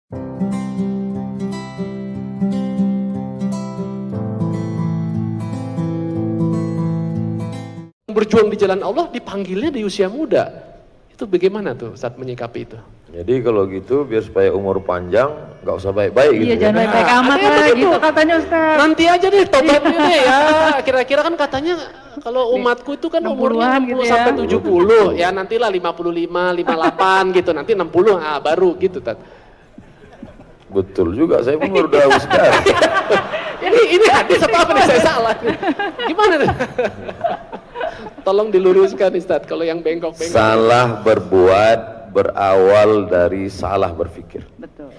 Berjuang di jalan Allah dipanggilnya di usia muda. Itu bagaimana tuh saat menyikapi itu? Jadi kalau gitu biar supaya umur panjang nggak usah baik-baik gitu. Iya, jangan baik-baik amat lah gitu katanya Ustaz. Nanti aja deh tobatnya deh ya. Kira-kira kan katanya kalau umatku itu kan umurnya 60 gitu ya. sampai 70. Ya nantilah 55, 58 gitu. Nanti 60 baru gitu Tat. Betul juga, saya pun baru tahu sekarang. Ini hadis apa nih saya salah? Gimana nih? Tolong diluruskan Ustaz kalau yang bengkok-bengkok. Salah berbuat berawal dari salah berpikir. Betul.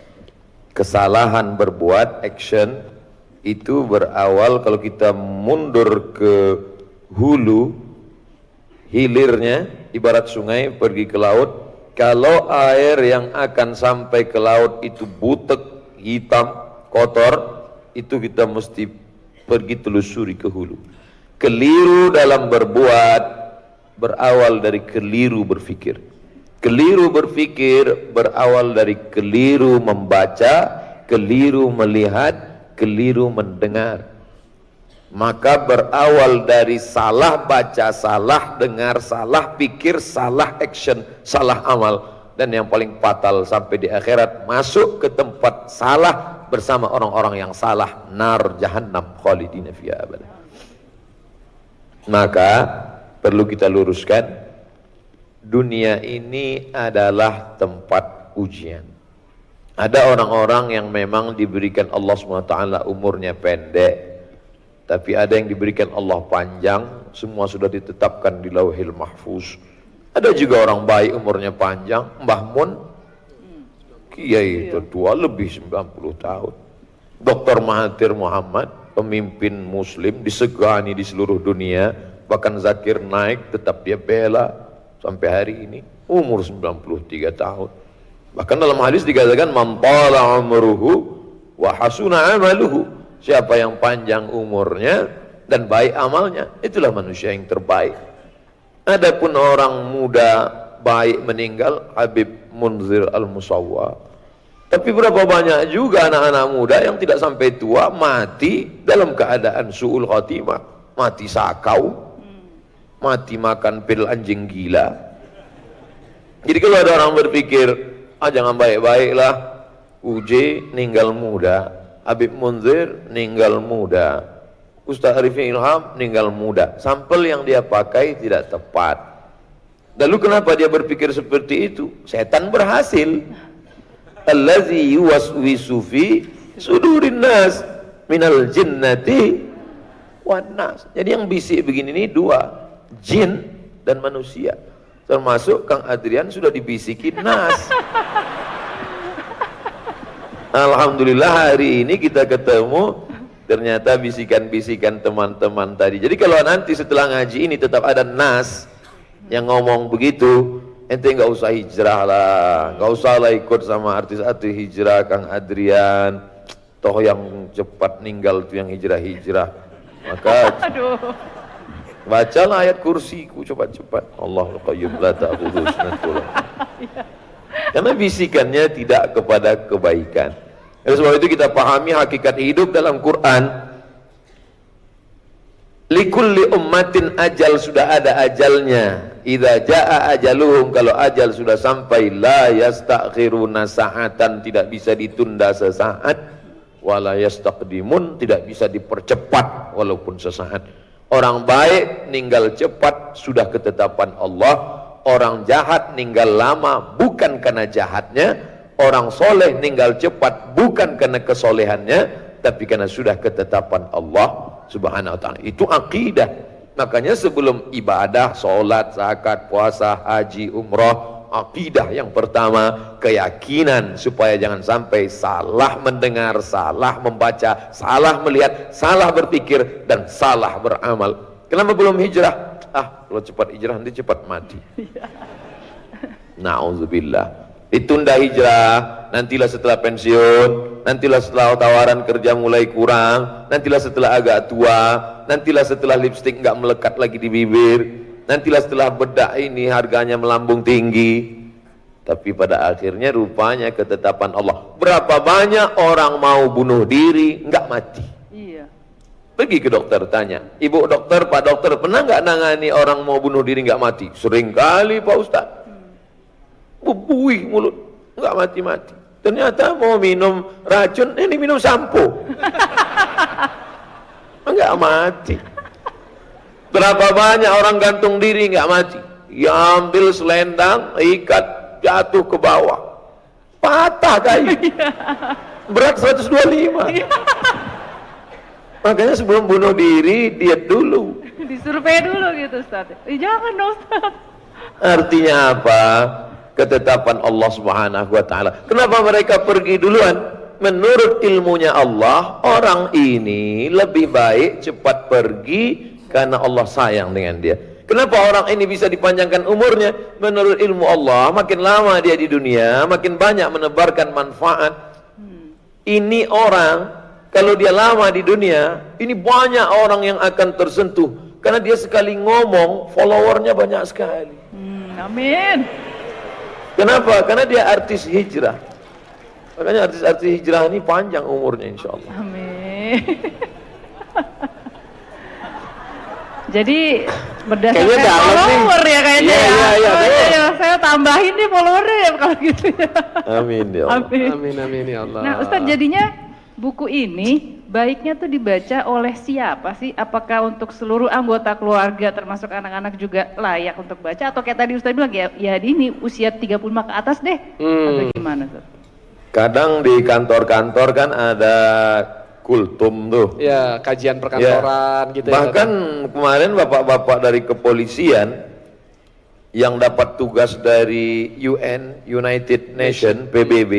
Kesalahan berbuat, action, itu berawal kalau kita mundur ke hulu, hilirnya, ibarat sungai pergi ke laut. Kalau air yang akan sampai ke laut itu butek, hitam, kotor, itu kita mesti pergi telusuri ke hulu. Keliru dalam berbuat berawal dari keliru berpikir. Keliru berpikir berawal dari keliru membaca, keliru melihat, keliru mendengar. Maka berawal dari salah baca, salah dengar, salah pikir, salah action, salah amal. Dan yang paling fatal sampai di akhirat, masuk ke tempat salah bersama orang-orang yang salah, nar jahannam khalidina fiha abada. Maka perlu kita luruskan, dunia ini adalah tempat ujian. Ada orang-orang yang memang diberikan Allah SWT umurnya pendek, tapi ada yang diberikan Allah panjang, semua sudah ditetapkan di Lauhil Mahfuz. Ada juga orang baik umurnya panjang, Mbah Mun, kiai tertua lebih 90 tahun. Dr. Mahathir Muhammad, pemimpin muslim disegani di seluruh dunia, bahkan Zakir Naik tetap dia bela sampai hari ini, umur 93 tahun. Bahkan dalam hadis dikatakan man tala umruhu wa hasuna amaluhu, siapa yang panjang umurnya dan baik amalnya, itulah manusia yang terbaik. Adapun orang muda baik meninggal, Habib Munzir Al-Musawwa. Tapi berapa banyak juga anak-anak muda yang tidak sampai tua mati dalam keadaan su'ul khatimah, mati sakau, mati makan pil anjing gila. Jadi kalau ada orang berpikir, jangan baik-baiklah, UJ ninggal muda, Habib Munzir ninggal muda, Ustaz Arifin Ilham ninggal muda, sampel yang dia pakai tidak tepat. Lalu kenapa dia berpikir seperti itu? Setan berhasil. Allazi yuwaswisu fi sudurin nas minal jinnati wan nas. Jadi yang bisik begini ini dua, jin dan manusia. Termasuk Kang Adrian sudah dibisikin nas. Alhamdulillah hari ini kita ketemu, ternyata bisikan-bisikan teman-teman tadi. Jadi kalau nanti setelah ngaji ini tetap ada nas yang ngomong begitu, ente nggak usah hijrah lah, nggak usah lah ikut sama artis-artis hijrah Kang Adrian, toh yang cepat ninggal tuh yang hijrah-hijrah. Maka bacalah ayat kursiku cepat-cepat. Allahul qayyum la ta'khudhuhu sinatun. Karena bisikannya tidak kepada kebaikan. Oleh sebab itu kita pahami hakikat hidup dalam Quran. Likulli ummatin ajal, sudah ada ajalnya. Idza jaa ajaluhum, kalau ajal sudah sampai, la yastakhiruna sa'atan, tidak bisa ditunda sesaat, wala yastaqdimun, tidak bisa dipercepat walaupun sesaat. Orang baik ninggal cepat sudah ketetapan Allah, orang jahat ninggal lama bukan karena jahatnya, orang soleh ninggal cepat bukan karena kesolehannya, tapi karena sudah ketetapan Allah Subhanahu wa ta'ala. Itu akidah. Makanya sebelum ibadah, sholat, zakat, puasa, haji, umrah, akidah yang pertama, keyakinan supaya jangan sampai salah mendengar, salah membaca, salah melihat, salah berpikir, dan salah beramal. Kenapa belum hijrah? Kalau cepat hijrah nanti cepat mati. Na'udzubillah. Ditunda hijrah, nantilah setelah pensiun, nantilah setelah tawaran kerja mulai kurang, nantilah setelah agak tua, nantilah setelah lipstik nggak melekat lagi di bibir, nantilah setelah bedak ini harganya melambung tinggi. Tapi pada akhirnya rupanya ketetapan Allah. Berapa banyak orang mau bunuh diri, nggak mati. Iya. Pergi ke dokter tanya, ibu dokter, pak dokter, pernah nggak nangani orang mau bunuh diri nggak mati? Sering kali pak ustadz. Buih mulut, nggak mati-mati. Ternyata mau minum racun, ini minum sampo. Nggak mati. Berapa banyak orang gantung diri nggak mati? Ya ambil selendang, ikat, jatuh ke bawah, patah kayu, berat 125. Makanya sebelum bunuh diri diet dulu. Disurvei dulu gitu Ustaz. Jangan dong Ustaz. Artinya apa? Ketetapan Allah Subhanahu wa taala. Kenapa mereka pergi duluan? Menurut ilmunya Allah, orang ini lebih baik cepat pergi karena Allah sayang dengan dia. Kenapa orang ini bisa dipanjangkan umurnya? Menurut ilmu Allah, makin lama dia di dunia, makin banyak menebarkan manfaat. Ini orang, kalau dia lama di dunia, ini banyak orang yang akan tersentuh. Karena dia sekali ngomong, followernya banyak sekali. Amin. Kenapa? Karena dia artis hijrah. Makanya artis-artis hijrah ini panjang umurnya insya Allah. Amin. Jadi berdasarkan Kayaknya dalam nih. follower ya kayaknya Iya, ya. iya, iya, Oh, betul. iya, saya tambahin nih followernya ya kalau gitu ya. Amin ya Allah. Amin. Amin amin ya Allah. Nah Ustadz, jadinya buku ini baiknya tuh dibaca oleh siapa sih? Apakah untuk seluruh anggota keluarga termasuk anak-anak juga layak untuk baca? Atau kayak tadi Ustadz bilang ya ini usia 35 ke atas deh? Atau gimana tuh? Kadang di kantor-kantor kan ada kultum tuh. Ya, kajian perkantoran gitu Bahkan ya. kemarin bapak-bapak dari kepolisian yang dapat tugas dari UN, United Nation, PBB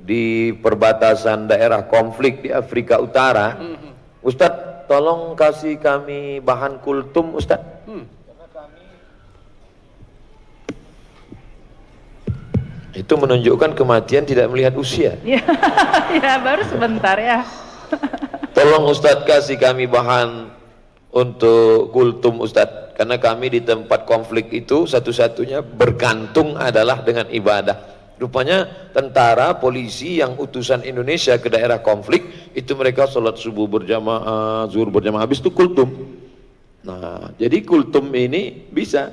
di perbatasan daerah konflik di Afrika Utara. Ustadz, tolong kasih kami bahan kultum, Ustadz. Itu menunjukkan kematian tidak melihat usia. Ya, ya baru sebentar ya. Tolong Ustadz kasih kami bahan untuk kultum Ustadz, karena kami di tempat konflik itu satu-satunya bergantung adalah dengan ibadah. Rupanya tentara, polisi yang utusan Indonesia ke daerah konflik itu mereka sholat subuh berjamaah, zuhur berjamaah, habis itu kultum. Nah, jadi kultum ini bisa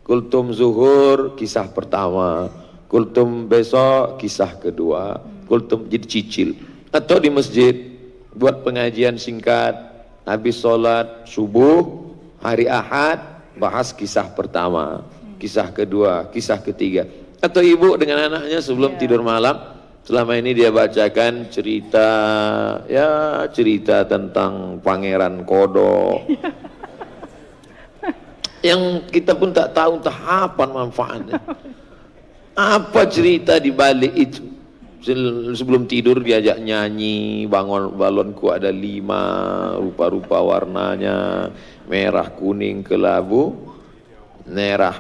kultum zuhur kisah pertama, kultum besok kisah kedua, kultum jadi cicil, atau di masjid buat pengajian singkat, habis sholat subuh hari Ahad bahas kisah pertama, kisah kedua, kisah ketiga. Atau ibu dengan anaknya sebelum tidur malam, selama ini dia bacakan cerita, ya cerita tentang Pangeran Kodok, yang kita pun tak tahu entah apa manfaatnya, apa cerita di balik itu. Sebelum tidur diajak nyanyi, bangun balonku ada 5, rupa-rupa warnanya, merah, kuning, kelabu, merah,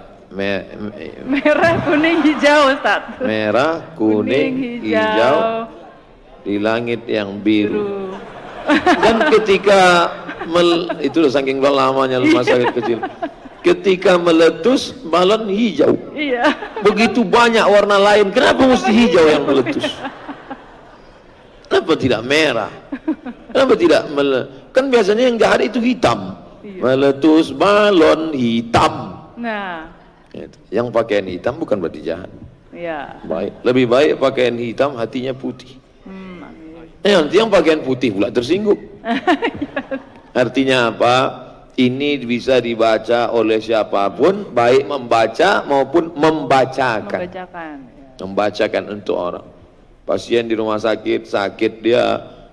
kuning, hijau Ustaz. merah, kuning, hijau, di langit yang biru. Dan ketika itu saking lamanya masa kecil, ketika meletus balon hijau. Iya. Begitu banyak warna lain, kenapa mesti hijau yang meletus? Kenapa tidak merah? Kenapa tidak kan biasanya yang jahat itu hitam. Meletus balon hitam. Nah, Yang pakaian hitam bukan berarti jahat. ya. Baik, lebih baik pakaian hitam hatinya putih. Amin. Nanti yang pakaian putih pula tersinggung. Artinya apa? Ini bisa dibaca oleh siapapun, baik membaca maupun membacakan. Membacakan. Ya. Membacakan untuk orang. Pasien di rumah sakit,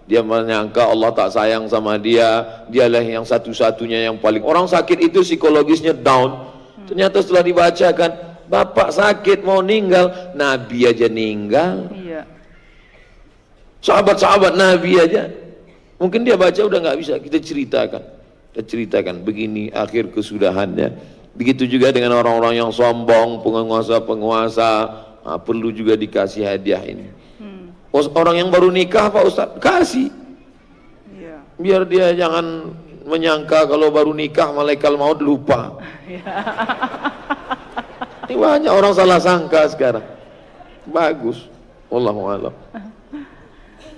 dia menyangka Allah tak sayang sama dialah yang satu-satunya yang paling. Orang sakit itu psikologisnya down. Ternyata setelah dibacakan, bapak sakit mau meninggal, Nabi aja meninggal. Iya. Sahabat-sahabat Nabi aja. Mungkin dia baca udah nggak bisa, kita ceritakan begini akhir kesudahannya. Begitu juga dengan orang-orang yang sombong, penguasa-penguasa, perlu juga dikasih hadiah ini. Orang yang baru nikah Pak Ustadz, kasih. Iya. Biar dia jangan menyangka kalau baru nikah malaikat maut lupa. Ini banyak orang salah sangka sekarang. bagus. Wallahu a'lam.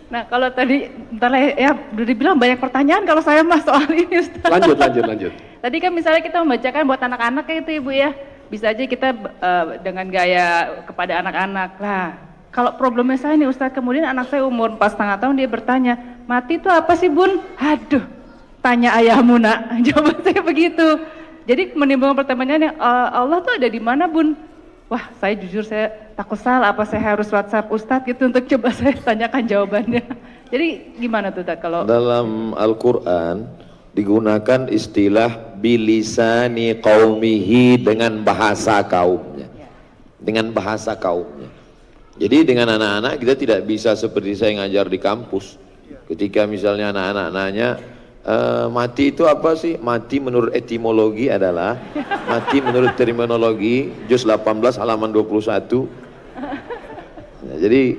Nah, kalau tadi bentar lah ya, udah dibilang banyak pertanyaan kalau saya mas soal ini Ustaz. Lanjut. Tadi kan misalnya kita membacakan buat anak-anak kayak itu Ibu ya, bisa aja kita dengan gaya kepada anak-anak. Lah, kalau problemnya saya nih Ustaz, kemudian anak saya umur 4,5 tahun dia bertanya, mati itu apa sih Bun? Aduh, tanya ayahmu nak. Jawaban saya begitu. Jadi menimbulkan pertanyaan, Allah tuh ada di mana Bun? Wah, saya jujur saya takut salah, apa saya harus WhatsApp Ustadz gitu untuk coba saya tanyakan jawabannya. Jadi gimana tuh Ustadz kalau dalam Al-Quran digunakan istilah bilisani qaumihi, dengan bahasa kaumnya, dengan bahasa kaumnya. Jadi dengan anak-anak kita tidak bisa seperti saya ngajar di kampus, ketika misalnya anak-anak nanya, mati itu apa sih? Mati menurut etimologi adalah, mati menurut terminologi juz 18 halaman 21. Nah, jadi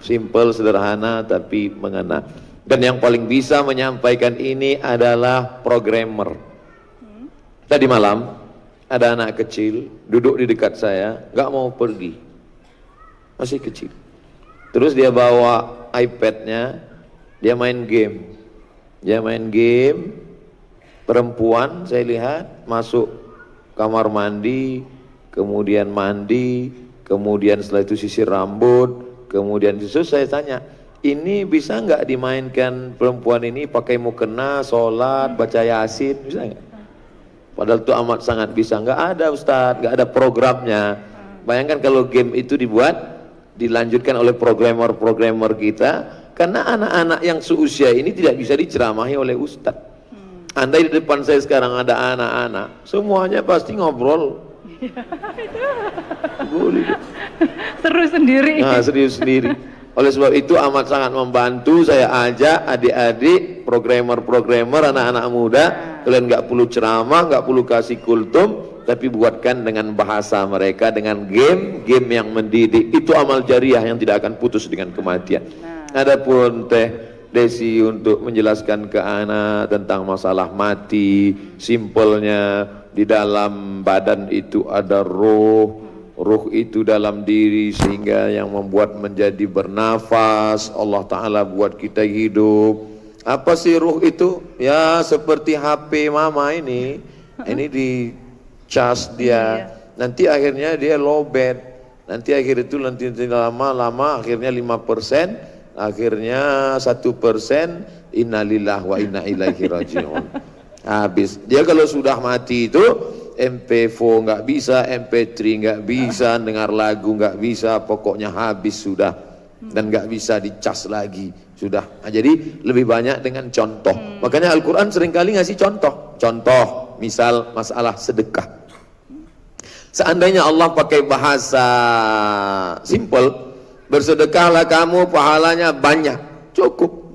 simple, sederhana tapi mengena. Dan yang paling bisa menyampaikan ini adalah programmer. Tadi malam ada anak kecil duduk di dekat saya, nggak mau pergi, masih kecil. Terus dia bawa iPad-nya, dia main game. Dia main game, perempuan saya lihat masuk kamar mandi, kemudian mandi, kemudian setelah itu sisir rambut, kemudian saya tanya, ini bisa nggak dimainkan perempuan ini pakai mukena, sholat, baca yasin, bisa nggak? Padahal itu amat sangat bisa. Nggak ada Ustadz, nggak ada programnya. Bayangkan kalau game itu dilanjutkan oleh programmer kita. Karena anak-anak yang seusia ini tidak bisa diceramahi oleh Ustadz. Andai di depan saya sekarang ada anak-anak, semuanya pasti ngobrol. seru sendiri? Nah, serius sendiri. Oleh sebab itu amat sangat membantu saya ajak adik-adik, programmer, anak-anak muda, kalian nggak perlu ceramah, nggak perlu kasih kultum, tapi buatkan dengan bahasa mereka, dengan game yang mendidik. Itu amal jariah yang tidak akan putus dengan kematian. Adapun Teh Desi untuk menjelaskan ke anak tentang masalah mati, simpelnya di dalam badan itu ada ruh itu dalam diri sehingga yang membuat menjadi bernafas. Allah Ta'ala buat kita hidup. Apa sih ruh itu? Ya seperti HP mama ini di cas dia, nanti akhirnya dia lowbat, nanti akhir itu nanti lama-lama akhirnya 5%, akhirnya 1%, innalillah wa inna ilaihi raji'un. Habis. Dia kalau sudah mati itu MP4 nggak bisa, MP3 nggak bisa, dengar lagu nggak bisa, pokoknya habis sudah, dan nggak bisa dicas lagi sudah. Nah, jadi lebih banyak dengan contoh. Makanya Al-Quran seringkali ngasih contoh, misal masalah sedekah. Seandainya Allah pakai bahasa simple, bersedekahlah kamu pahalanya banyak, cukup.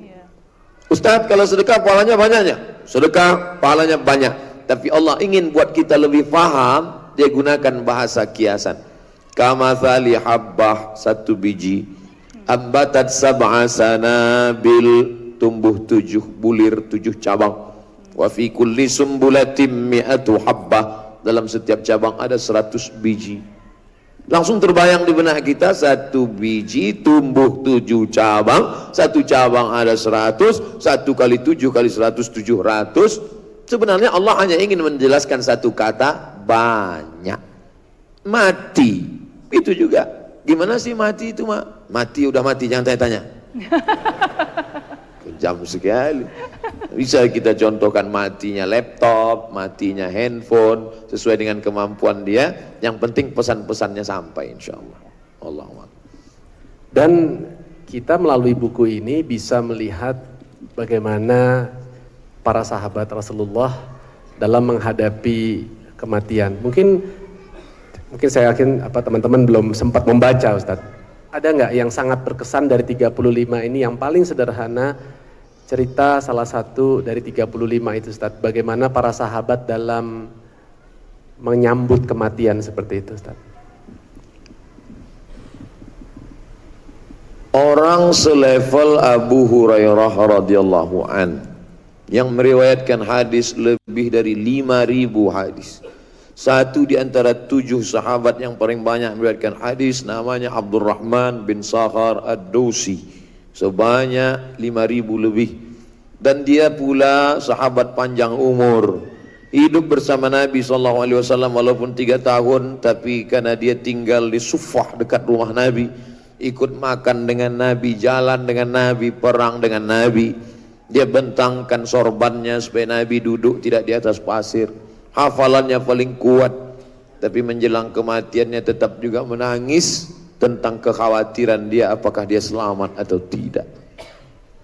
Ustadz kalau sedekah pahalanya banyaknya, sedekah pahalanya banyak. Tapi Allah ingin buat kita lebih faham, dia gunakan bahasa kiasan. Kamathali habbah, satu biji, ambatat sab'a sanabil, tumbuh 7 bulir, 7 cabang. Wa fi kulli sumbulatin mi'atu habbah, dalam setiap cabang ada 100 biji. Langsung terbayang di benak kita, satu biji tumbuh 7 cabang, satu cabang ada 100, 1 kali 7 kali 100, 700. Sebenarnya Allah hanya ingin menjelaskan satu kata, banyak. Mati, itu juga. Gimana sih mati itu, Mak? Mati udah mati, jangan tanya-tanya. Kejam sekali. Bisa kita contohkan matinya laptop, matinya handphone, sesuai dengan kemampuan dia. Yang penting pesan-pesannya sampai, insya Allah. Allahumma. Dan kita melalui buku ini bisa melihat bagaimana para sahabat Rasulullah dalam menghadapi kematian. Mungkin saya yakin teman-teman belum sempat membaca, Ustadz. Ada nggak yang sangat berkesan dari 35 ini, yang paling sederhana, cerita salah satu dari 35 itu, Ustadz, bagaimana para sahabat dalam menyambut kematian seperti itu, Ustadz? Orang selevel Abu Hurairah radhiyallahu an yang meriwayatkan hadis lebih dari 5.000 hadis. Satu di antara 7 sahabat yang paling banyak meriwayatkan hadis namanya Abdurrahman bin Sakhar Ad-Dausi, sebanyak 5.000 lebih. Dan dia pula sahabat panjang umur, hidup bersama Nabi SAW walaupun 3 tahun, tapi karena dia tinggal di Suffah dekat rumah Nabi, ikut makan dengan Nabi, jalan dengan Nabi, perang dengan Nabi. Dia bentangkan sorbannya supaya Nabi duduk tidak di atas pasir. Hafalannya paling kuat, tapi menjelang kematiannya tetap juga menangis tentang kekhawatiran dia apakah dia selamat atau tidak.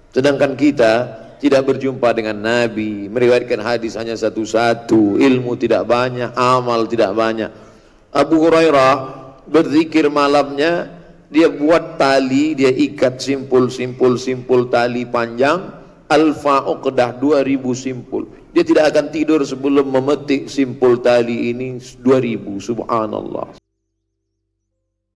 Sedangkan kita tidak berjumpa dengan Nabi, meriwayatkan hadis hanya satu-satu, ilmu tidak banyak, amal tidak banyak. Abu Hurairah berzikir malamnya, dia buat tali, dia ikat simpul tali panjang, alfa uqdah, 2000 simpul. Dia tidak akan tidur sebelum memetik simpul tali ini 2000, subhanallah.